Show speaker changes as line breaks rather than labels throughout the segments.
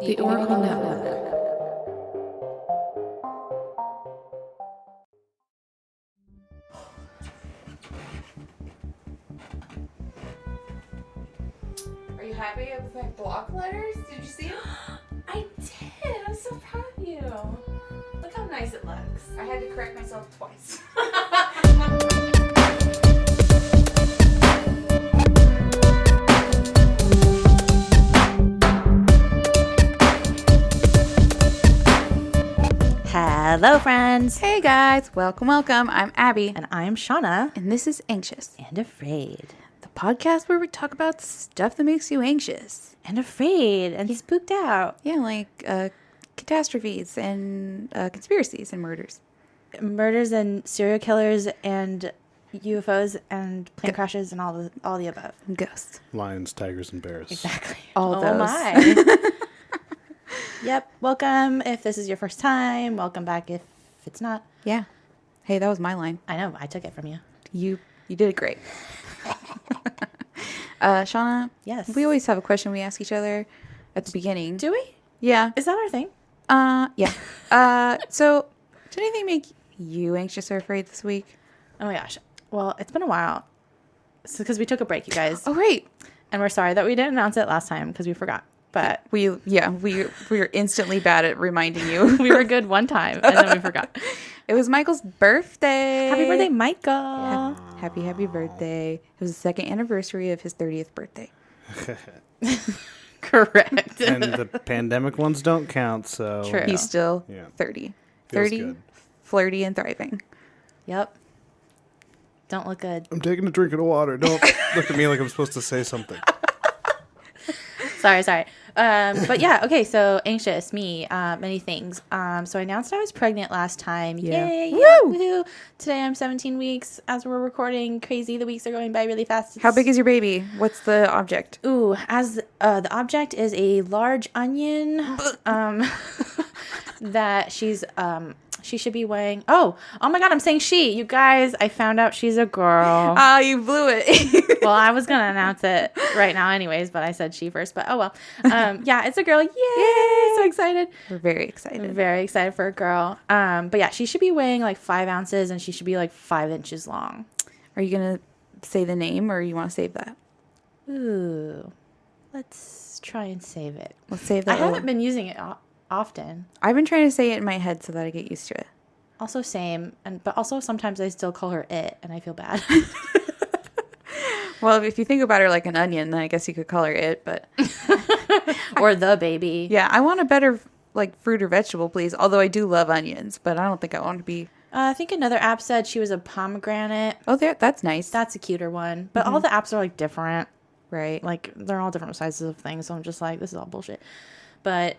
The Oracle Network.
Are you happy with my block letters? Did you see them?
I did. I'm so proud of you. Look how nice it looks.
I had to correct myself twice.
Hello, friends.
Hey guys, welcome. I'm Abby.
And I'm Shawna.
And this is Anxious,
And Afraid.
the podcast where we talk about stuff that makes you anxious.
And afraid and spooked out.
Yeah, like catastrophes and conspiracies and murders.
Murders and serial killers and UFOs and plane crashes and all the above.
Ghosts.
Lions, tigers, and bears.
Exactly.
All those.
My. Yep. Welcome if this is your first time. Welcome back if it's not.
Yeah. Hey, that was my line.
I know. I took it from you.
You did it great. Shawna?
Yes.
We always have a question we ask each other at the beginning.
Do we?
Yeah.
Is that our thing?
Yeah. So, did anything make you anxious or afraid this week?
Oh my gosh. Well, it's been a while. So, because we took a break, you guys.
Oh, right.
And we're sorry that we didn't announce it last time because we forgot. But
We were instantly bad at reminding you.
we were good one time and then we forgot.
It was Michael's birthday.
Happy birthday, Michael.
Yeah. Happy birthday. It was the second anniversary of his 30th birthday.
Correct.
And the pandemic ones don't count, so...
True.
He's still
Yeah.
30.
Feels
30,
good.
flirty, and thriving.
Yep. Don't look good.
I'm taking a drink of water. Don't look at me like I'm supposed to say something.
Sorry. But yeah, okay, so anxious, me, many things. So I announced I was pregnant last time.
Yeah.
Yay!
Woo!
Yeah, woohoo. Today I'm 17 weeks as we're recording. Crazy, the weeks are going by really fast.
How big is your baby? What's the object?
Ooh, as the object is a large onion that she should be weighing. Oh my God, I'm saying she. You guys, I found out she's a girl.
Ah, you blew it.
Well, I was going to announce it right now anyways, but I said she first, but oh well. Yeah, it's a girl. Yay! So excited.
We're very excited.
Very excited for a girl. But yeah, she should be weighing like 5 ounces and she should be like 5 inches long.
Are you going to say the name or you want to save that?
Ooh, let's try and save it.
Let's save
I
that.
haven't been using it often.
I've been trying to say it in my head so that I get used to it.
Also same, but also sometimes I still call her it and I feel bad.
Well, if you think about her like an onion, then I guess you could call her it, but...
Or the baby.
Yeah, I want a better like fruit or vegetable, please. Although I do love onions, but I don't think I want to be...
I think another app said she was a pomegranate.
Oh, that's nice.
That's a cuter one. But all the apps are like different.
Right.
Like they're all different sizes of things. So I'm just like, this is all bullshit. But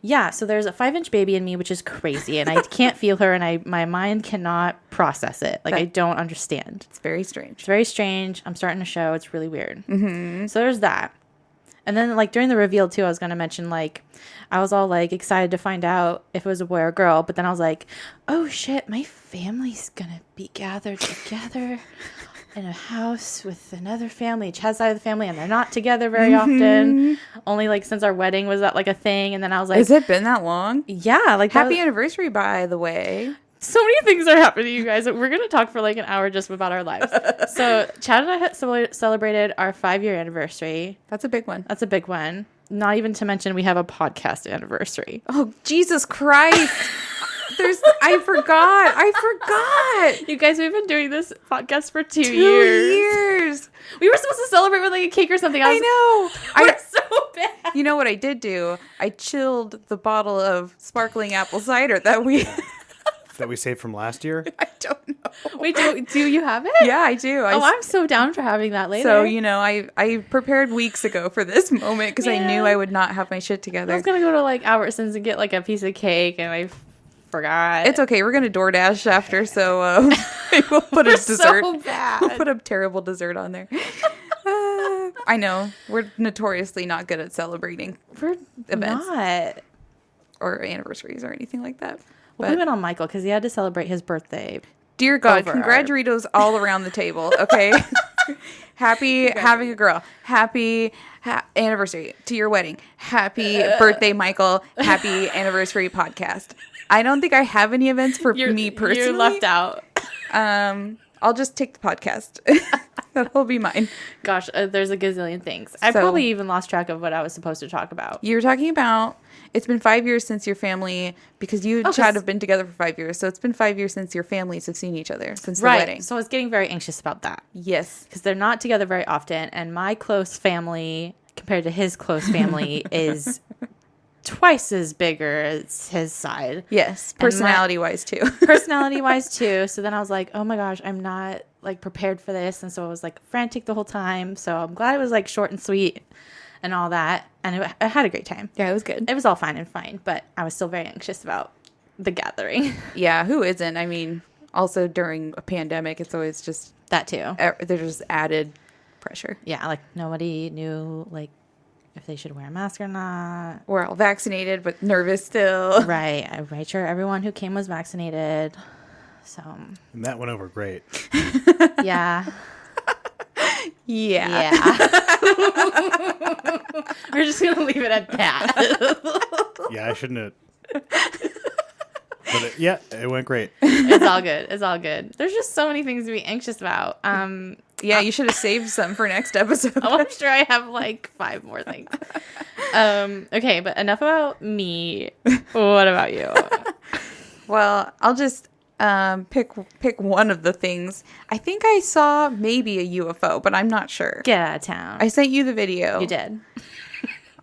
yeah, so there's a 5-inch baby in me, which is crazy. And I can't feel her and my mind cannot process it. Like I don't understand.
It's very strange.
It's very strange. I'm starting to show. It's really weird. So there's that. And then like during the reveal too, I was going to mention like, I was all like excited to find out if it was a boy or girl. But then I was like, oh shit, my family's going to be gathered together in a house with another family, Chad's side of the family, and they're not together very often. Only like since our wedding was that like a thing. And then I was like,
Has it been that long?
yeah, like
Happy anniversary, by the way.
so many things are happening, you guys. We're going to talk for like an hour just about our lives. So Chad and I had celebrated our 5-year anniversary.
That's a big one.
That's a big one. Not even to mention we have a podcast anniversary.
Oh, Jesus Christ. I forgot.
You guys, we've been doing this podcast for 2
2
years.
years.
We were supposed to celebrate with like a cake or something.
I know.
We're so bad.
You know what I did do? I chilled the bottle of sparkling apple cider that we...
That we saved from last year?
I don't know.
Wait, do you have it?
Yeah, I do.
I'm so down for having that later.
So, you know, I prepared weeks ago for this moment because I knew I would not have my shit together.
I was going to go to like Albertsons and get like a piece of cake and I forgot.
It's okay. We're going to DoorDash after, so we'll put a dessert.
So bad.
We'll put a terrible dessert on there. I know. We're notoriously not good at celebrating for events
Not.
or anniversaries or anything like that.
Well, blame it on Michael because he had to celebrate his birthday.
Dear God,
Over
congratulations all around the table, okay? Happy having a girl. Happy anniversary to your wedding. Happy birthday, Michael. Happy anniversary podcast. I don't think I have any events for me personally.
You're left out.
I'll just take the podcast. That'll be mine.
Gosh, there's a gazillion things. I probably even lost track of what I was supposed to talk about.
You were talking about, it's been 5 years since your family, because you and Chad have been together for 5 years. So it's been 5 years since your families have seen each other, since the wedding.
So I was getting very anxious about that.
Yes.
Because they're not together very often. And my close family, compared to his close family, is twice as bigger as his side.
Yes. Personality-wise, too.
Personality-wise, too. So then I was like, oh my gosh, I'm not like prepared for this. And so I was like frantic the whole time. So I'm glad it was like short and sweet and all that. And I had a great time.
Yeah, it was good.
It was all fine and fine. But I was still very anxious about the gathering.
Yeah, who isn't? I mean, also during a pandemic, it's always just...
That too.
There's just added pressure.
Yeah, like nobody knew like if they should wear a mask or not.
We're all vaccinated, but nervous still.
Right. I made sure everyone who came was vaccinated. So.
And that went over great.
Yeah.
Yeah.
We're just going to leave it at that.
Yeah, I shouldn't have. But it went great.
It's all good. It's all good. There's just so many things to be anxious about.
Yeah, you should have saved some for next episode.
Oh, I'm sure I have like 5 more things. Okay, but enough about me. What about you?
Well, I'll just pick one of the things. I think I saw maybe a UFO, but I'm not sure.
Get out of town.
I sent you the video.
You did.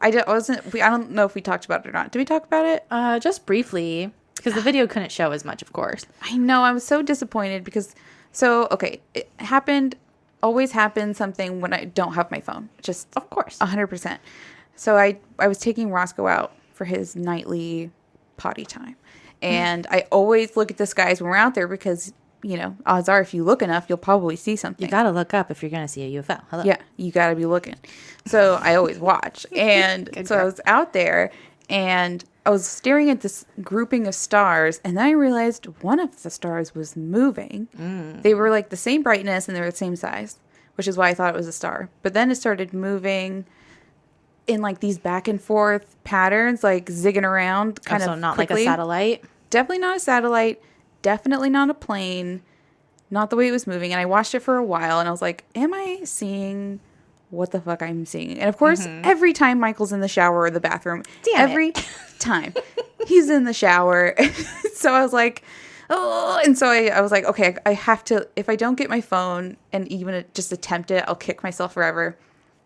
I don't know if we talked about it or not. Did we talk about it?
Just briefly, because the video couldn't show as much, of course.
I know. I was so disappointed because, it always happens something when I don't have my phone. Just,
Of course.
100%. So I was taking Roscoe out for his nightly potty time. And I always look at the skies when we're out there because, odds are if you look enough, you'll probably see something.
You got to look up if you're going to see a UFO. Hello.
Yeah, you got to be looking. So I always watch. And so I was out there and I was staring at this grouping of stars. And then I realized one of the stars was moving. They were like the same brightness and they were the same size, which is why I thought it was a star. But then it started moving in like these back and forth patterns, like zigging around kind of
not
quickly.
like a satellite?
Definitely not a satellite. Definitely not a plane. Not the way it was moving. And I watched it for a while and I was like, am I seeing what the fuck I'm seeing? And of course, every time Michael's in the shower or the bathroom, every time he's in the shower. So I was like, oh, and so I was like, okay, I have to, if I don't get my phone and even just attempt it, I'll kick myself forever.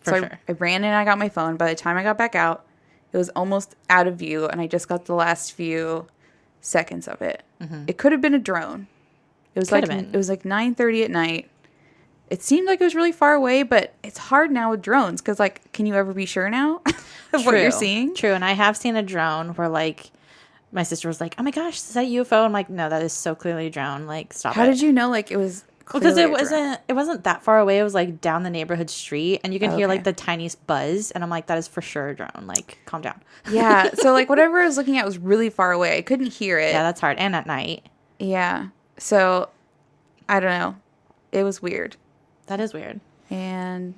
I ran in and I got my phone. By the time I got back out, it was almost out of view and I just got the last few seconds of it. It could have been a drone. It was like 9:30 at night. It seemed like it was really far away, but it's hard now with drones because can you ever be sure now of what you're seeing?
True, and I have seen a drone where my sister was like, "Oh my gosh, is that a UFO?" I'm like, "No, that is so clearly a drone. Like, stop
How
it."
did you know it was?
Because it wasn't that far away. It was like down the neighborhood street, and you can hear like the tiniest buzz, and I'm like, "That is for sure a drone. Like, calm down."
Yeah. So whatever I was looking at was really far away. I couldn't hear it.
Yeah, that's hard, and at night.
Yeah. So I don't know. It was weird.
That is weird.
And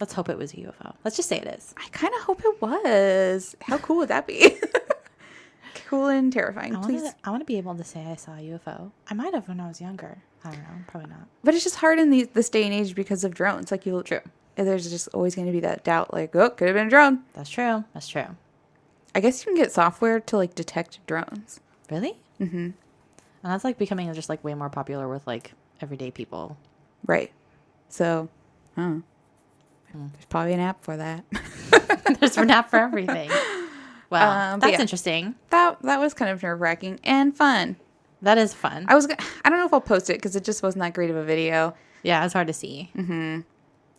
let's hope it was a UFO. Let's just say it is.
I kind of hope it was. How cool would that be? Cool and terrifying.
I want to be able to say I saw a UFO. I might have when I was younger. I don't know. Probably not.
But it's just hard in this day and age because of drones. True. There's just always going to be that doubt. Like, oh, could have been a drone.
That's true. That's true.
I guess you can get software to detect drones.
Really? Mm-hmm. And that's becoming just way more popular with everyday people.
Right. So, there's probably an app for that.
There's an app for everything. Well, that's interesting.
That was kind of nerve-wracking and fun.
That is fun.
I don't know if I'll post it because it just wasn't that great of a video.
Yeah, it's hard to see.
Mm-hmm. And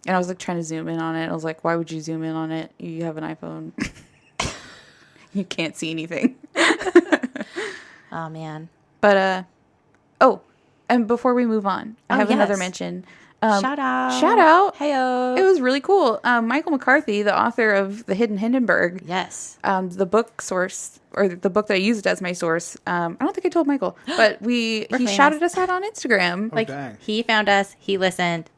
I was trying to zoom in on it. I was like, why would you zoom in on it? You have an iPhone. You can't see anything.
Oh, man.
But, and before we move on, I have another mention.
Shout out.
Heyo. It was really cool. Michael McCarthy, the author of The Hidden Hindenburg.
Yes.
The book source, or the book that I used as my source. I don't think I told Michael, but he shouted us out on Instagram.
Oh, dang.
He found us. He listened.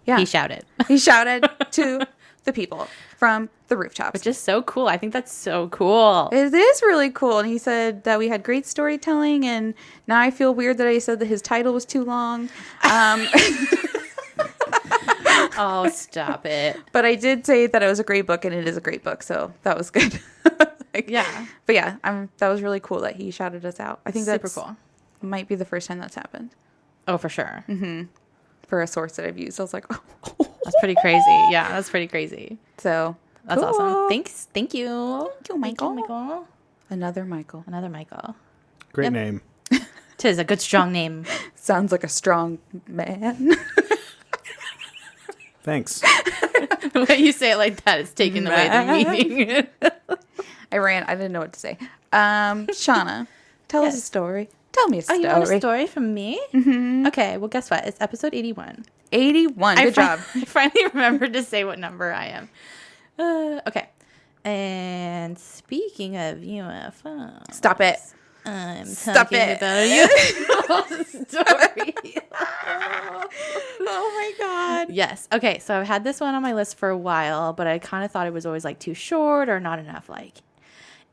Yeah.
He shouted.
He shouted to the people from the rooftops.
Which is so cool. I think that's so cool.
It is really cool. And he said that we had great storytelling. And now I feel weird that I said that his title was too long.
Oh, stop it.
But I did say that it was a great book, and it is a great book. So that was good.
Yeah.
But yeah, that was really cool that he shouted us out. I think
Super
that's
cool.
might be the first time that's happened.
Oh, for sure.
Mm-hmm. For a source that I've used. I was like, oh.
That's pretty crazy. Yeah, that's pretty crazy.
So
That's
cool.
awesome. Thanks. Thank you.
Thank you, Michael.
Michael.
Another Michael.
Another Michael.
Great
Yep.
name.
Tis a good, strong name.
Sounds like a strong man.
Thanks.
The way you say it like that is taking away the meaning.
I didn't know what to say. Shauna, tell us a
Yes.
story. Tell me a
Oh,
story.
you want a story from me? Mm-hmm. Okay, well, guess what? It's episode 81.
81. Good job.
I finally remembered to say what number I am. Okay. And speaking of UFOs.
Stop it.
I'm
Stop
talking
it.
about a UFO story.
Oh my God.
Yes. Okay, so I've had this one on my list for a while, but I kind of thought it was always like too short or not enough like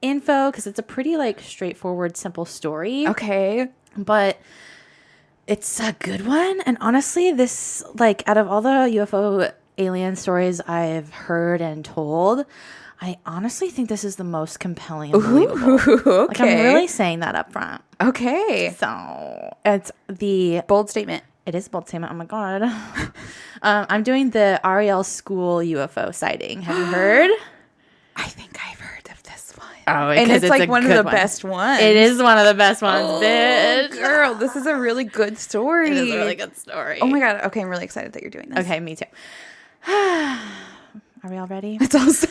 info because it's a pretty like straightforward, simple story.
Okay.
But it's a good one. And honestly, this, like, out of all the UFO alien stories I've heard and told, I honestly think this is the most compelling and believable.
Okay.
Like, I'm really saying that up front.
Okay.
So, it's the...
Bold statement.
It is a bold statement. Oh, my God. I'm doing the Ariel school UFO sighting. Have you heard?
I think I've heard of this one.
Oh,
and it's like one of the best ones.
It is one of the best ones, bitch.
Girl, this is a really good story.
It is a really good story.
Oh my God. Okay, I'm really excited that you're doing this.
Okay, me too. Are we all ready?
It's also.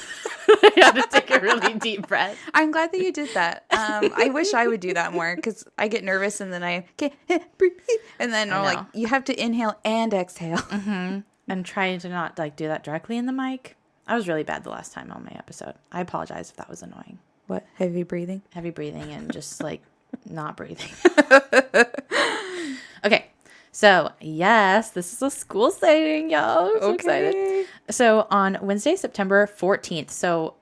I had to take a really deep breath.
I'm glad that you did that. I wish I would do that more because I get nervous and then I can't breathe. And then I'm like, you have to inhale and exhale.
Mm-hmm. And try to not like do that directly in the mic. I was really bad the last time on my episode. I apologize if that was annoying.
What? Heavy breathing?
Heavy breathing and just like not breathing. Okay. So, yes, this is a school sighting, y'all. I'm so excited. So, on Wednesday, September 14th. So,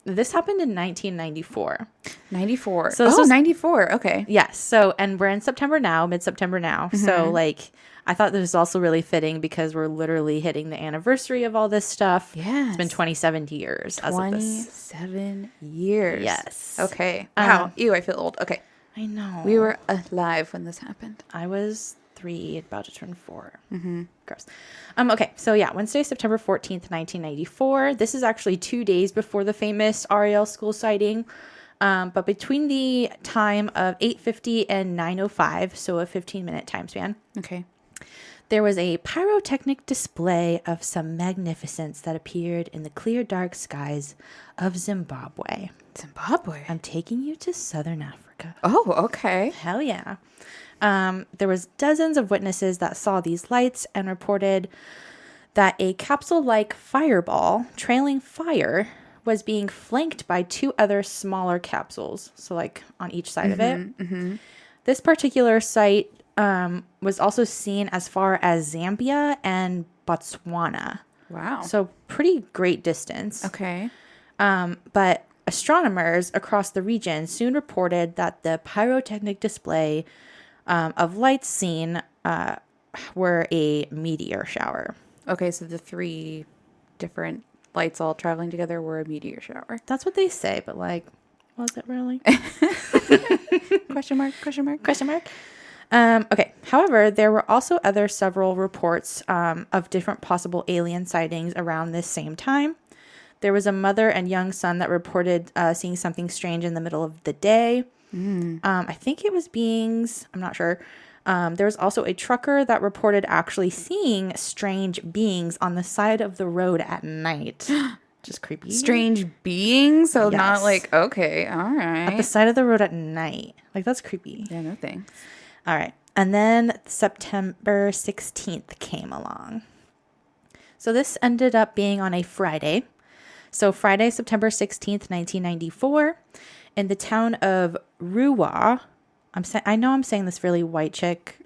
this happened in 1994.
94.
So this was
94. Okay.
Yes. So, and we're in September now, mid-September now. Mm-hmm. So, like, I thought this was also really fitting because we're literally hitting the anniversary of all this stuff.
Yes.
It's been 27 years as of this.
27 years.
Yes.
Okay. Wow. Ew, I feel old. Okay.
I know.
We were alive when this happened.
I was 3, about to turn 4. Mm-hmm. Gross. Okay. So, yeah, Wednesday, September 14th, 1994. This is actually 2 days before the famous Ariel school sighting. But between the time of 8:50 and 9:05, so a 15-minute time span.
Okay.
There was a pyrotechnic display of some magnificence that appeared in the clear, dark skies of Zimbabwe.
Zimbabwe?
I'm taking you to southern Africa.
Oh, okay.
Hell yeah. There was dozens of witnesses that saw these lights and reported that a capsule-like fireball trailing fire was being flanked by 2 other smaller capsules, so like on each side of it. Mm-hmm. This particular site was also seen as far as Zambia and Botswana.
Wow.
So pretty great distance.
Okay.
But astronomers across the region soon reported that the pyrotechnic display of lights seen were a meteor shower.
Okay, so the 3 different lights all traveling together were a meteor shower.
That's what they say, but like, was it really?
Question mark, question mark.
Question mark. Okay. However, there were also several reports of different possible alien sightings around this same time. There was a mother and young son that reported seeing something strange in the middle of the day. I think it was beings. I'm not sure. There was also a trucker that reported actually seeing strange beings on the side of the road at night. Just creepy.
Strange beings? So
Yes.
not like, okay, all right.
At the side of the road at night. Like, that's creepy.
Yeah, no thanks.
All right. And then September 16th came along. So this ended up being on a Friday. So Friday, September 16th, 1994, in the town of Ruwa, I know I'm saying this really white chick,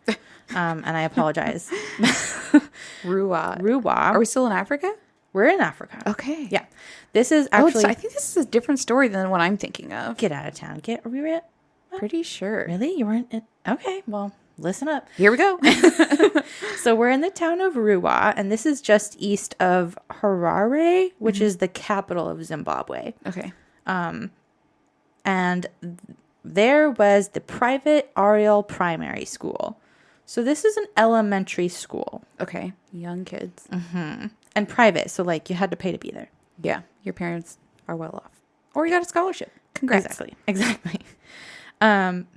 and I apologize.
Ruwa.
Ruwa.
Are we still in Africa?
We're in Africa.
Okay.
Yeah. This is actually...
I think this is a different story than what I'm thinking of.
Get out of town. Are we at...
Pretty sure.
Really? You weren't... Okay, well, listen up.
Here we go.
So we're in the town of Ruwa, and this is just east of Harare, which is the capital of Zimbabwe.
Okay.
And there was the private Ariel primary school. So this is an elementary school.
Okay. Young kids.
And private, so like you had to pay to be there.
Yeah. Your parents are well off. Or you got a scholarship. Congrats.
Exactly.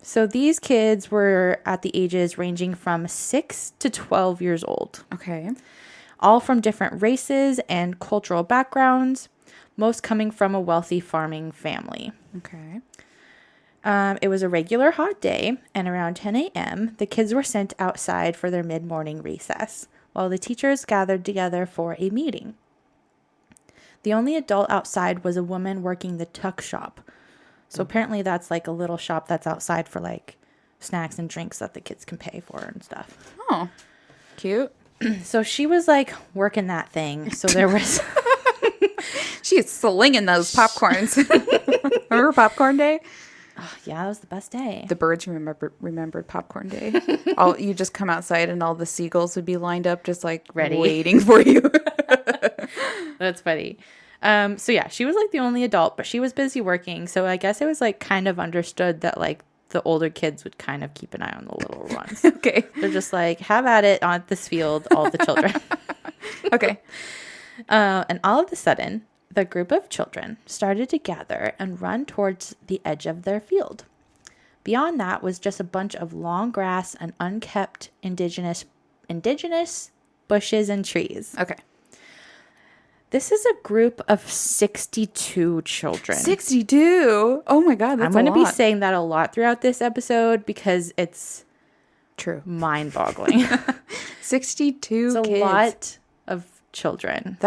So these kids were at the ages ranging from 6 to 12 years old.
Okay.
All from different races and cultural backgrounds, most coming from a wealthy farming family.
Okay.
It was a regular hot day, and around 10 a.m., the kids were sent outside for their mid-morning recess, while the teachers gathered together for a meeting. The only adult outside was a woman working the tuck shop. So apparently that's like a little shop that's outside for like snacks and drinks that the kids can pay for and stuff.
Oh, cute.
So she was like working that thing. So there was...
She is slinging those popcorns. Remember Popcorn Day?
Oh, yeah, that was the best day.
The birds remembered Popcorn Day. You just come outside and all the seagulls would be lined up just like
ready,
waiting for you.
That's funny. So yeah, she was like the only adult, but she was busy working. So I guess it was like kind of understood that like the older kids would kind of keep an eye on the little ones.
Okay.
They're just like, have at it on this field, all the children.
Okay.
And all of a sudden, the group of children started to gather and run towards the edge of their field. Beyond that was just a bunch of long grass and unkept indigenous bushes and trees.
Okay.
This is a group of 62 children.
62? Oh my God, that's
I'm going to
a
be
lot.
saying that a lot throughout this episode because it's
True.
mind-boggling.
62
It's a
kids.
lot of children.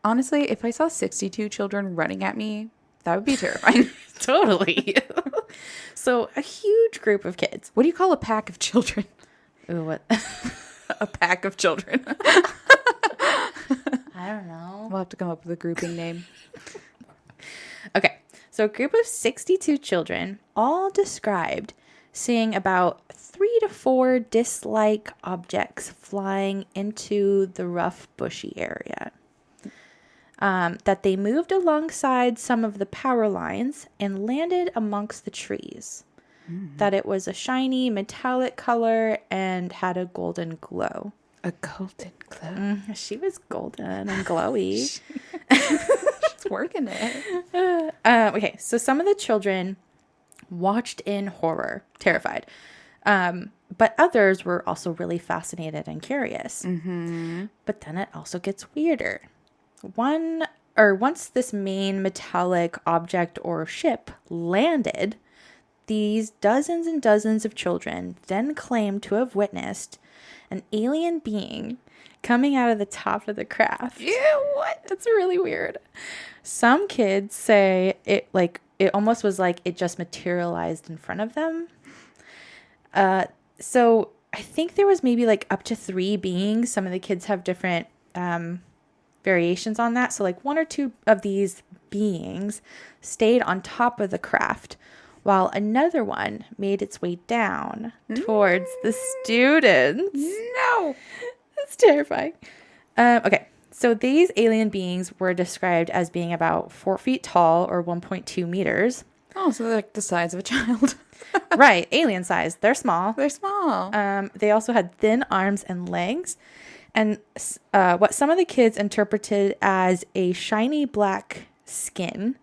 Honestly, if I saw 62 children running at me, that would be terrifying.
Totally. So a huge group of kids.
What do you call a pack of children?
Ooh, what?
A pack of children.
I don't know.
We'll have to come up with a grouping name.
Okay. So a group of 62 children all described seeing about 3 to 4 disc-like objects flying into the rough, bushy area. That they moved alongside some of the power lines and landed amongst the trees. That it was a shiny metallic color and had a golden glow.
A golden glow.
She was golden and glowy.
She's working it.
Okay, so some of the children watched in horror, terrified. But others were also really fascinated and curious. Mm-hmm. But then it also gets weirder. Once this main metallic object or ship landed, these dozens and dozens of children then claimed to have witnessed an alien being coming out of the top of the craft.
Yeah, what?
That's really weird. Some kids say it almost was like it just materialized in front of them. So I think there was maybe like up to 3 beings. Some of the kids have different variations on that. So like 1 or 2 of these beings stayed on top of the craft, while another one made its way down towards the students.
No!
That's terrifying. Okay, so these alien beings were described as being about 4 feet tall or 1.2 meters.
Oh, so they're like the size of a child.
Right, alien size. They're small.
They're small.
They also had thin arms and legs. And what some of the kids interpreted as a shiny black skin,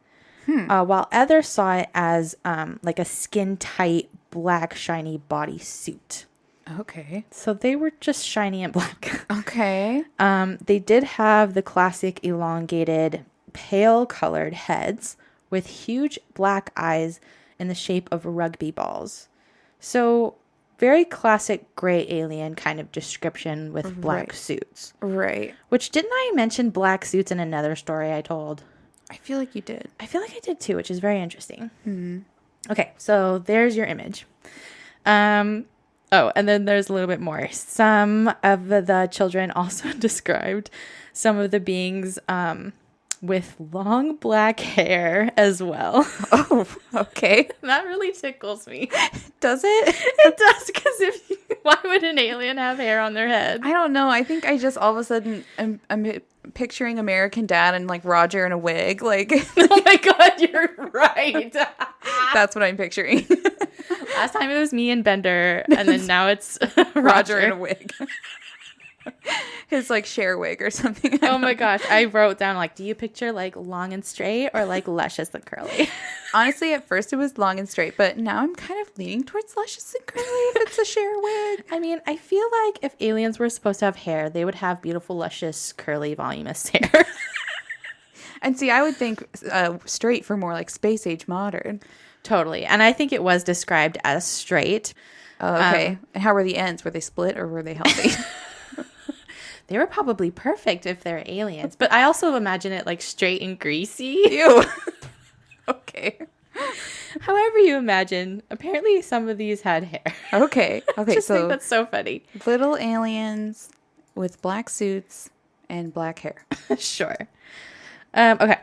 while others saw it as like a skin-tight black shiny bodysuit.
Okay.
So they were just shiny and black.
Okay.
They did have the classic elongated, pale-colored heads with huge black eyes in the shape of rugby balls. So very classic gray alien kind of description with black suits.
Right.
Which, didn't I mention black suits in another story I told?
I feel like you did.
I feel like I did too, which is very interesting. Okay, so there's your image. Oh, and then there's a little bit more. Some of the children also described some of the beings with long black hair as well.
Oh, okay.
That really tickles me.
Does it?
It does, because why would an alien have hair on their head?
I don't know. I think I just all of a sudden I'm picturing American Dad and like Roger in a wig. Like,
Oh my God, you're right.
that's what I'm picturing.
Last time it was me and Bender, and then now it's
Roger in a wig. His like Cher wig or something.
Oh my gosh. I wrote down, like, do you picture like long and straight or like luscious and curly?
Honestly, at first it was long and straight, but now I'm kind of leaning towards luscious and curly if it's a Cher wig.
I mean, I feel like if aliens were supposed to have hair, they would have beautiful, luscious, curly, voluminous hair.
And see, I would think straight for more like space age modern.
Totally. And I think it was described as straight.
Oh, okay. And how were the ends? Were they split or were they healthy?
They were probably perfect if they're aliens. But I also imagine it like straight and greasy.
Ew. Okay.
However you imagine, apparently some of these had hair.
Okay. Okay.
Just
So
think that's so funny.
little aliens with black suits and black hair.
Sure. Okay.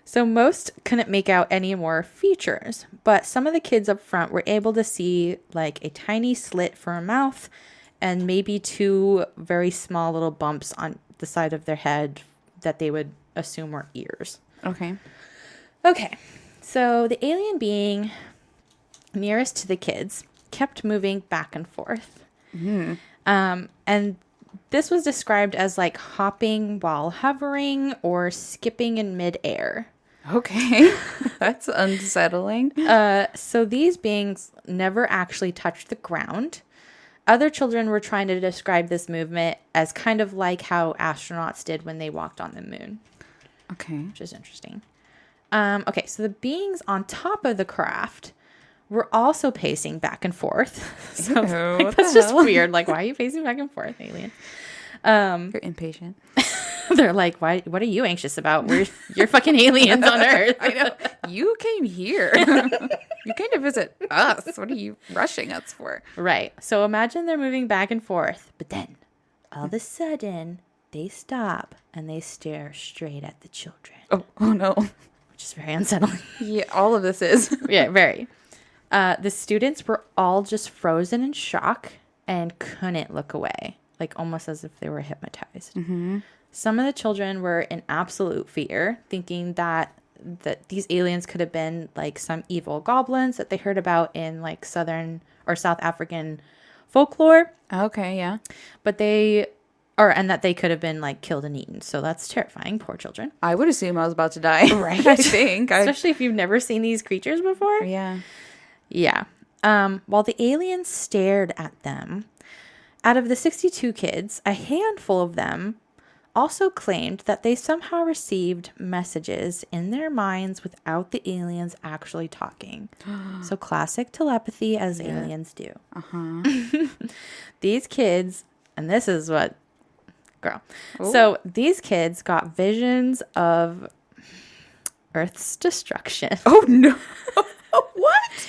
So most couldn't make out any more features, but some of the kids up front were able to see like a tiny slit for a mouth and maybe two very small little bumps on the side of their head that they would assume were ears.
Okay.
Okay. So the alien being nearest to the kids kept moving back and forth.
Mm-hmm.
And this was described as like hopping while hovering or skipping in midair.
Okay. That's unsettling.
So these beings never actually touched the ground. Other children were trying to describe this movement as kind of like how astronauts did when they walked on the moon.
Okay.
Which is interesting. Okay, so the beings on top of the craft were also pacing back and forth. So
Ew,
like, that's just weird. Like, why are you pacing back and forth, alien?
You're impatient.
They're like, why? What are you anxious about? You're fucking aliens on Earth.
I know. You came here. You came to visit us. What are you rushing us for?
Right. So imagine they're moving back and forth, but then all of a sudden they stop and they stare straight at the children.
Oh no.
Which is very unsettling.
Yeah, all of this is.
Yeah, very. The students were all just frozen in shock and couldn't look away, like almost as if they were hypnotized. Mm-hmm. Some of the children were in absolute fear, thinking that these aliens could have been like some evil goblins that they heard about in like Southern or South African folklore.
Okay, yeah.
But and that they could have been like killed and eaten. So that's terrifying. Poor children.
I would assume I was about to die.
Right.
I think.
Especially if you've never seen these creatures before.
Yeah.
Yeah. While the aliens stared at them, out of the 62 kids, a handful of them also claimed that they somehow received messages in their minds without the aliens actually talking. So classic telepathy as aliens do.
Uh-huh.
These kids, and this is what, girl.
Ooh.
So these kids got visions of Earth's destruction.
Oh no. What?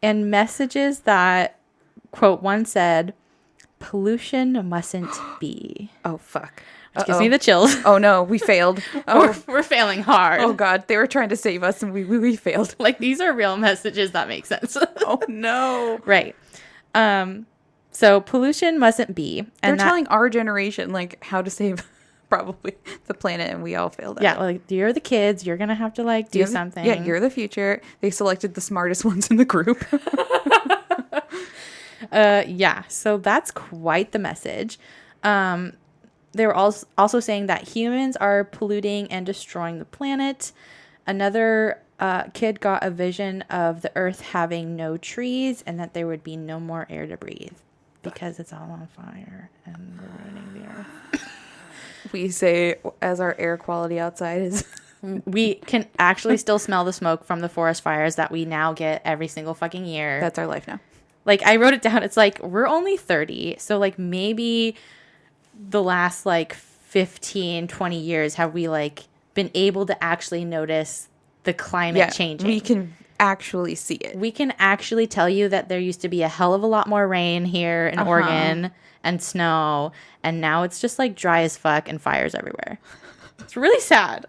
And messages that, quote, one said, pollution mustn't be.
Oh fuck.
Which gives me the chills.
Oh no, we failed. Oh,
We're failing hard.
oh god, they were trying to save us and we failed.
Like, these are real messages that make sense.
Oh no.
Right. So pollution mustn't be.
They're
And
telling our generation like how to save probably the planet and we all failed at
yeah,
it.
like, you're the kids. You're going to have to like do something.
Yeah, you're the future. They selected the smartest ones in the group.
Yeah, so that's quite the message. They were also saying that humans are polluting and destroying the planet. Another kid got a vision of the Earth having no trees and that there would be no more air to breathe because it's all on fire and we're ruining the Earth.
We say as our air quality outside is
We can actually still smell the smoke from the forest fires that we now get every single fucking year.
that's our life now.
Like, I wrote it down. It's like, we're only 30. So, like, maybe the last, like, 15, 20 years have we, like, been able to actually notice the climate changing.
We can actually see it.
We can actually tell you that there used to be a hell of a lot more rain here in Oregon and snow, and now it's just like dry as fuck and fires everywhere. It's really sad.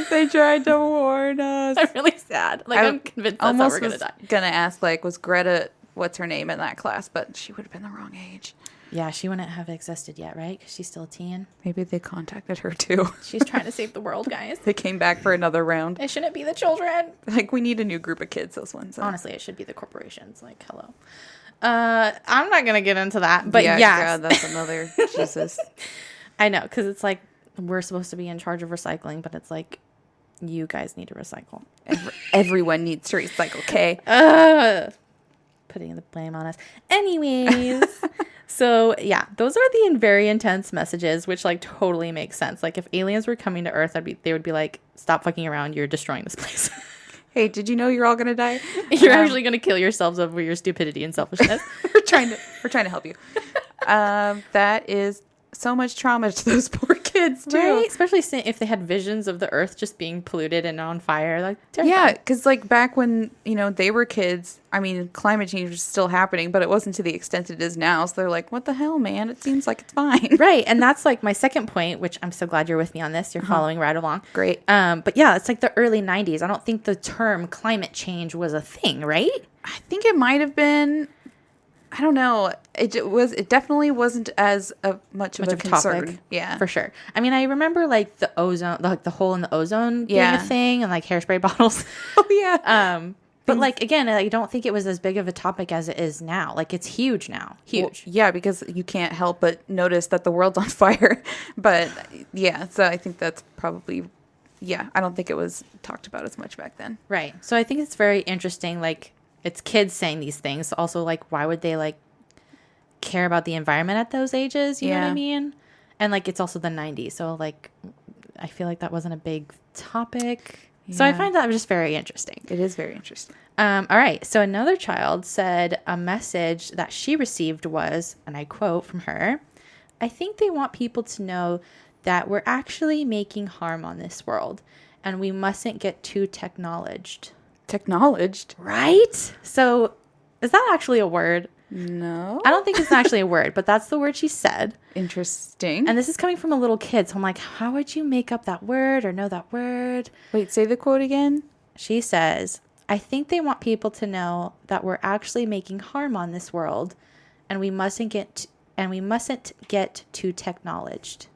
They tried to warn us.
I'm really sad. Like, I'm convinced that's how we're going to die.
Gonna ask, like, was Greta, what's her name in that class? But she would have been the wrong age.
Yeah, she wouldn't have existed yet, right? Because she's still a teen.
Maybe they contacted her, too.
She's trying to save the world, guys.
They came back for another round.
It shouldn't be the children.
Like, we need a new group of kids, those ones.
Honestly, it should be the corporations. Like, hello. I'm not going to get into that. But yeah.
God, that's another... Jesus.
I know, because it's like, we're supposed to be in charge of recycling, but it's like, you guys need to recycle.
Everyone needs to recycle, okay?
Putting the blame on us. Anyways, so yeah, those are the very intense messages, which like totally makes sense. Like if aliens were coming to Earth, they would be like, stop fucking around. You're destroying this place.
Hey, did you know you're all going to die?
You're actually going to kill yourselves over your stupidity and selfishness.
We're trying to help you. That is so much trauma to those poor kids too,
right? Especially if they had visions of the Earth just being polluted and on fire. Like, terrifying.
Yeah, because like back when they were kids, I mean, climate change was still happening, but it wasn't to the extent it is now. So they're like, "What the hell, man? It seems like it's fine."
Right, and that's like my second point, which I'm so glad you're with me on this. You're following right along.
Great.
But yeah, it's like the early '90s. I don't think the term climate change was a thing, right?
I think it might have been. I don't know. It definitely wasn't as much of a concern.
Topic.
Yeah,
for sure. I mean, I remember like the ozone, like the hole in the ozone being a thing, and like hairspray bottles.
Oh yeah.
But like again, I don't think it was as big of a topic as it is now. Like it's huge now. Huge.
Well, yeah, because you can't help but notice that the world's on fire. But yeah, so I think that's probably I don't think it was talked about as much back then.
Right. So I think it's very interesting. Like it's kids saying these things. Also, like why would they like care about the environment at those ages? You know what I mean? And like it's also the 90s. So like I feel like that wasn't a big topic. Yeah. So I find that just very interesting.
It is very interesting.
All right. So another child said a message that she received was, and I quote from her, "I think they want people to know that we're actually making harm on this world and we mustn't get too technologed."
Technologed?
Right? So is that actually a word?
No.
I don't think it's actually a word, but that's the word she said.
Interesting.
And this is coming from a little kid. So I'm like, how would you make up that word or know that word?
Wait, say the quote again.
She says, "I think they want people to know that we're actually making harm on this world and we mustn't get too technologed."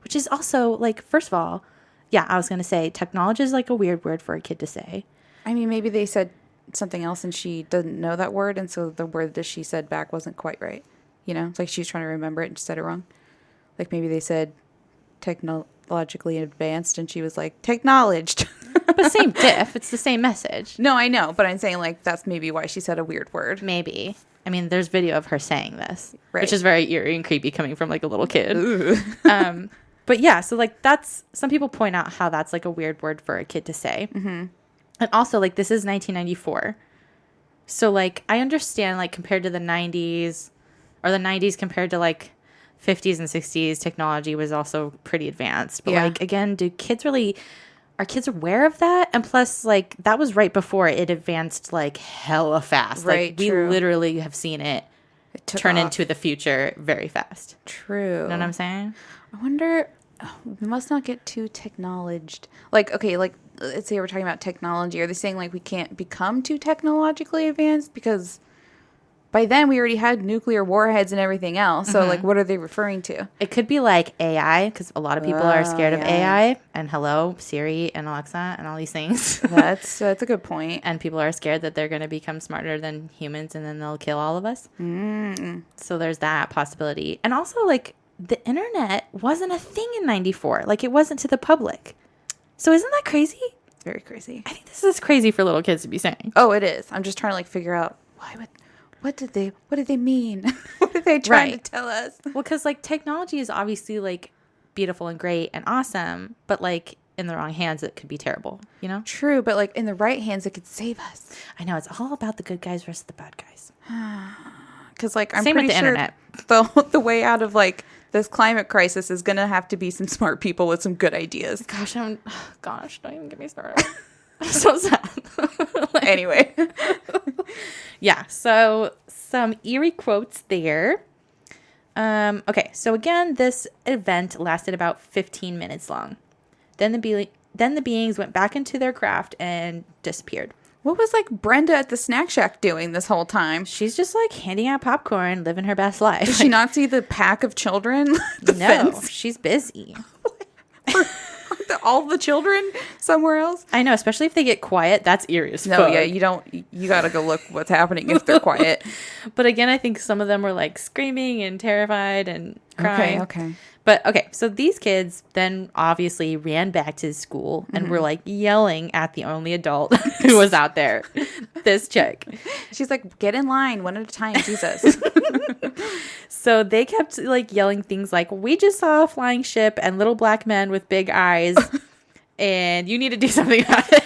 Which is also like, first of all, yeah, I was going to say technology is like a weird word for a kid to say.
I mean, maybe they said something else and she doesn't know that word, and so the word that she said back wasn't quite right. You know, it's like she was trying to remember it and said it wrong. Like maybe they said technologically advanced and she was like, technologed.
But same diff. It's the same message.
No, I know, but I'm saying like that's maybe why she said a weird word.
Maybe. I mean, there's video of her saying this,
right,
which is very eerie and creepy coming from like a little kid. But yeah, so like that's, some people point out how that's like a weird word for a kid to say. Mm-hmm. And also like this is 1994. So like I understand like compared to the 90s or the 90s compared to like 50s and 60s, technology was also pretty advanced. But like, again, are kids aware of that? And plus like that was right before it advanced like hella fast.
Right,
like we literally have seen it turn into the future very fast.
True.
You know what I'm saying?
I wonder, we must not get too technologed. Like, okay, like, let's say we're talking about technology. Are they saying, like, we can't become too technologically advanced? Because by then we already had nuclear warheads and everything else. So, like, what are they referring to?
It could be, like, AI, because a lot of people are scared of AI. And hello, Siri and Alexa and all these things.
That's a good point.
And people are scared that they're going to become smarter than humans and then they'll kill all of us. So there's that possibility. And also, like, the internet wasn't a thing in 94. Like, it wasn't to the public. So isn't that crazy?
Very crazy.
I think this is crazy for little kids to be saying.
Oh, it is. I'm just trying to, like, figure out what did they mean? What are they trying to tell us?
Well, because, like, technology is obviously, like, beautiful and great and awesome, but, like, in the wrong hands, it could be terrible, you know?
True, but, like, in the right hands, it could save us.
I know. It's all about the good guys versus the bad guys.
Because, like, I'm
Same
pretty
with the
sure
internet.
the way out of, like, this climate crisis is going to have to be some smart people with some good ideas.
Gosh, don't even get me started. So sad.
Anyway.
Yeah, so some eerie quotes there. Okay, so again, this event lasted about 15 minutes long. Then the beings went back into their craft and disappeared.
What was like Brenda at the snack shack doing this whole time?
She's just like handing out popcorn, living her best life.
Did she not see the pack of children? The
No,
fence?
she's busy.
All the children somewhere else?
I know, especially if they get quiet. That's eerie as
No,
fuck.
yeah, you gotta go look what's happening if they're quiet.
But again, I think some of them were like screaming and terrified and crying.
Okay.
But okay, so these kids then obviously ran back to school and were like yelling at the only adult who was out there, this chick.
She's like, get in line one at a time, Jesus.
So they kept like yelling things like, "We just saw a flying ship and little black men with big eyes, and you need to do something about it."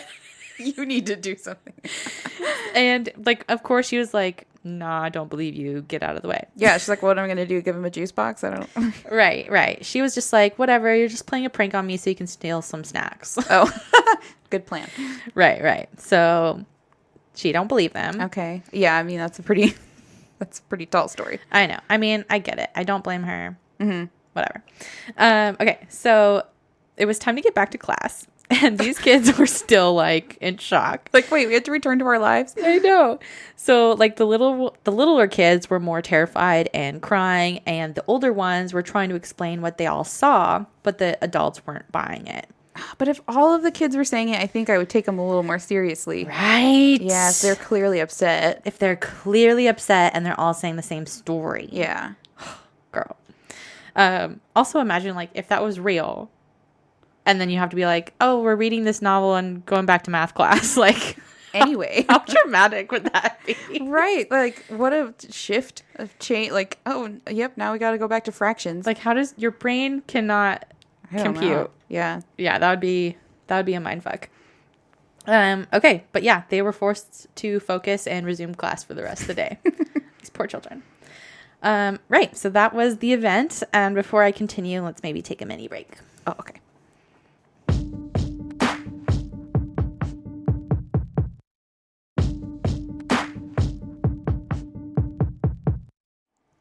You need to do something.
And like, of course, she was like, "Nah, I don't believe you. Get out of the way."
Yeah, she's like, what am I gonna do? Give him a juice box? I don't.
Right. She was just like, "Whatever. You're just playing a prank on me so you can steal some snacks."
Oh, good plan.
Right. So she don't believe them.
Okay. Yeah, I mean that's a pretty tall story.
I know. I mean, I get it. I don't blame her. Whatever. Okay, so it was time to get back to class. And these kids were still like in shock.
Like, wait, we have to return to our lives?
I know. So like the littler kids were more terrified and crying, and the older ones were trying to explain what they all saw, but the adults weren't buying it.
But if all of the kids were saying it, I think I would take them a little more seriously.
Right.
Yes, they're clearly upset.
If they're clearly upset and they're all saying the same story.
Yeah.
Girl. Also imagine like if that was real. And then you have to be like, "Oh, we're reading this novel and going back to math class." Like,
Anyway.
how traumatic would that be?
Right. Like, what a shift of change. Like, oh, yep, now we got to go back to fractions.
Like, how does your brain cannot
I don't
compute?
know. Yeah.
Yeah, that would be a mind fuck. Okay, but yeah, they were forced to focus and resume class for the rest of the day. These poor children. Right, so that was the event. And before I continue, let's maybe take a mini break.
Oh, okay.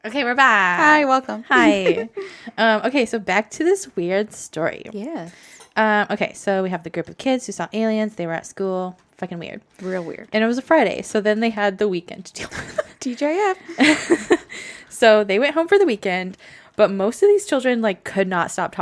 Okay, we're back.
Hi, welcome.
Hi. Okay, so back to this weird story.
Yeah.
Okay, so we have the group of kids who saw aliens. They were at school. Fucking weird.
Real weird.
And it was a Friday, so then they had the weekend to deal with.
TJF.
So they went home for the weekend, but most of these children like could not stop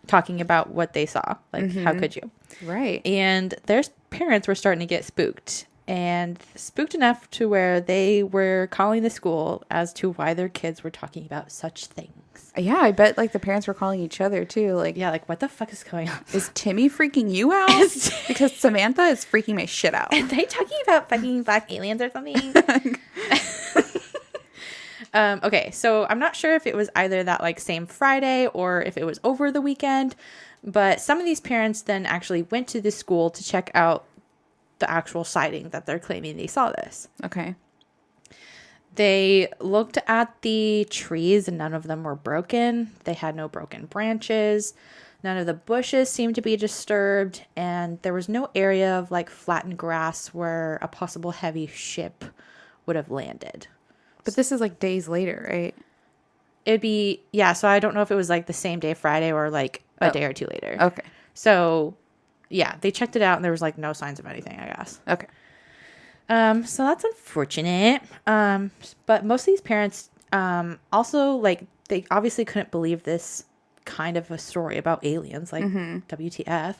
talking about what they saw. Like, how could you?
Right.
And their parents were starting to get spooked. And spooked enough to where they were calling the school as to why their kids were talking about such things.
Yeah, I bet like the parents were calling each other too. Like,
Yeah, like what the fuck is going on?
is Timmy freaking you out? Because Samantha is freaking my shit out.
Are they talking about fucking black aliens or something? Okay, so I'm not sure if it was either that like same Friday or if it was over the weekend, but some of these parents then actually went to the school to check out the actual sighting that they're claiming they saw this.
Okay.
They looked at the trees and none of them were broken. They had no broken branches. None of the bushes seemed to be disturbed. And there was no area of like flattened grass where a possible heavy ship would have landed.
But this is like days later, right?
It'd be, yeah, so I don't know if it was like the same day Friday or like a day or two later.
Okay.
So, yeah, they checked it out and there was like no signs of anything, I guess.
Okay.
So that's unfortunate. But most of these parents also like they obviously couldn't believe this kind of a story about aliens, like WTF.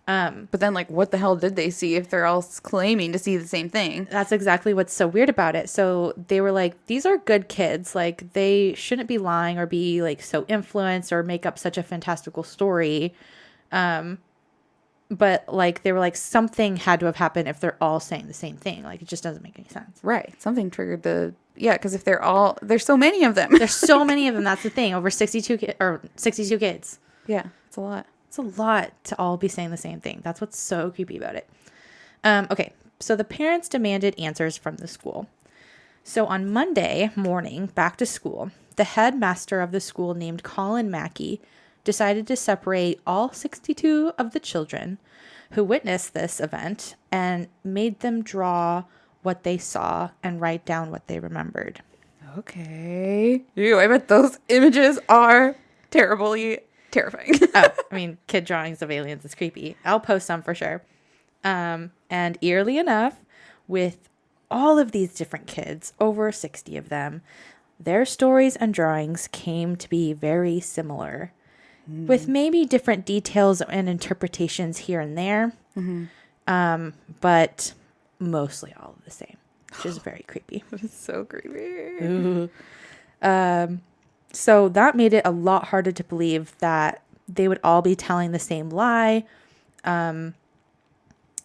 But then like what the hell did they see if they're all claiming to see the same thing?
That's exactly what's so weird about it. So they were like, these are good kids. Like they shouldn't be lying or be like so influenced or make up such a fantastical story. But like they were like something had to have happened if they're all saying the same thing. Like it just doesn't make any sense.
Right. Something triggered the because if there's so many of them.
There's so many of them. That's the thing. Over 62 kids.
Yeah, it's a lot.
It's a lot to all be saying the same thing. That's what's so creepy about it. Okay, so the parents demanded answers from the school. So on Monday morning, back to school, the headmaster of the school named Colin Mackey decided to separate all 62 of the children, who witnessed this event and made them draw what they saw and write down what they remembered.
Okay. Ew, I bet those images are terribly terrifying.
Oh, I mean, kid drawings of aliens is creepy. I'll post some for sure. And eerily enough, with all of these different kids, over 60 of them, their stories and drawings came to be very similar, with maybe different details and interpretations here and there, but mostly all of the same, which is very creepy.
It's so creepy.
Ooh. So that made it a lot harder to believe that they would all be telling the same lie, and